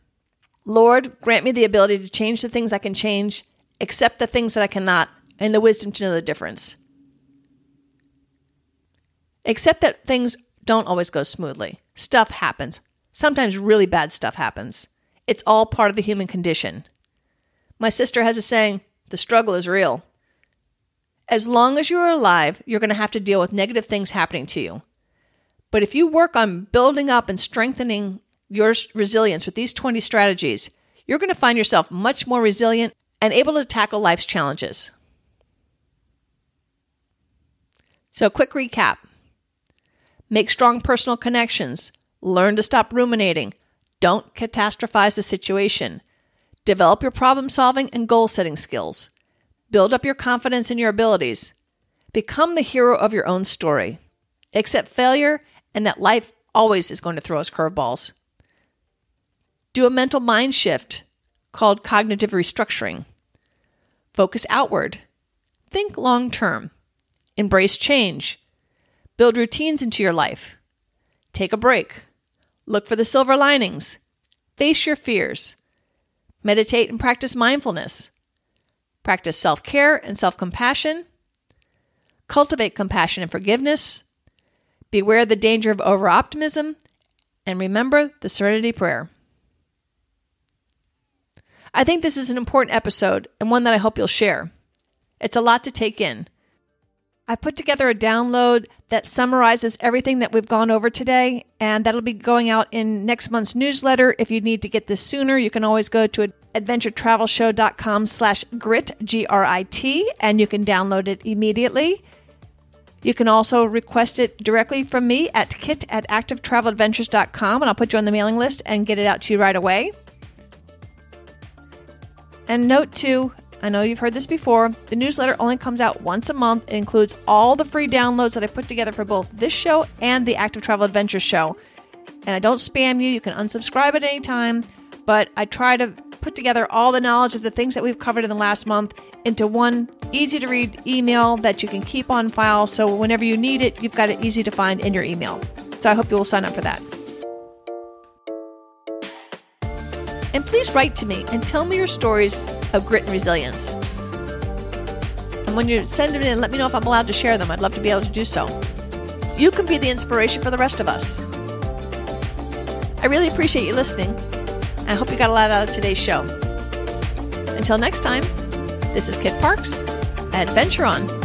Lord, grant me the ability to change the things I can change, accept the things that I cannot, and the wisdom to know the difference. Accept that things don't always go smoothly. Stuff happens. Sometimes really bad stuff happens. It's all part of the human condition. My sister has a saying, the struggle is real. As long as you're alive, you're going to have to deal with negative things happening to you. But if you work on building up and strengthening your resilience with these 20 strategies, you're going to find yourself much more resilient and able to tackle life's challenges. So quick recap. Make strong personal connections. Learn to stop ruminating. Don't catastrophize the situation. Develop your problem-solving and goal-setting skills. Build up your confidence in your abilities. Become the hero of your own story. Accept failure and that life always is going to throw us curveballs. Do a mental mind shift called cognitive restructuring. Focus outward. Think long-term. Embrace change. Build routines into your life. Take a break. Look for the silver linings. Face your fears. Meditate and practice mindfulness. Practice self-care and self-compassion. Cultivate compassion and forgiveness. Beware of the danger of over-optimism. And remember the Serenity Prayer. I think this is an important episode and one that I hope you'll share. It's a lot to take in. I put together a download that summarizes everything that we've gone over today, and that'll be going out in next month's newsletter. If you need to get this sooner, you can always go to adventuretravelshow.com/grit, G-R-I-T, and you can download it immediately. You can also request it directly from me at kit@activetraveladventures.com, and I'll put you on the mailing list and get it out to you right away. And note too, I know you've heard this before, the newsletter only comes out once a month. It includes all the free downloads that I put together for both this show and the Active Travel Adventures show. And I don't spam you. You can unsubscribe at any time. But I try to put together all the knowledge of the things that we've covered in the last month into one easy-to-read email that you can keep on file. So whenever you need it, you've got it easy to find in your email. So I hope you will sign up for that. And please write to me and tell me your stories of grit and resilience. And when you send them in, let me know if I'm allowed to share them. I'd love to be able to do so. You can be the inspiration for the rest of us. I really appreciate you listening. I hope you got a lot out of today's show. Until next time, this is Kit Parks. Adventure on.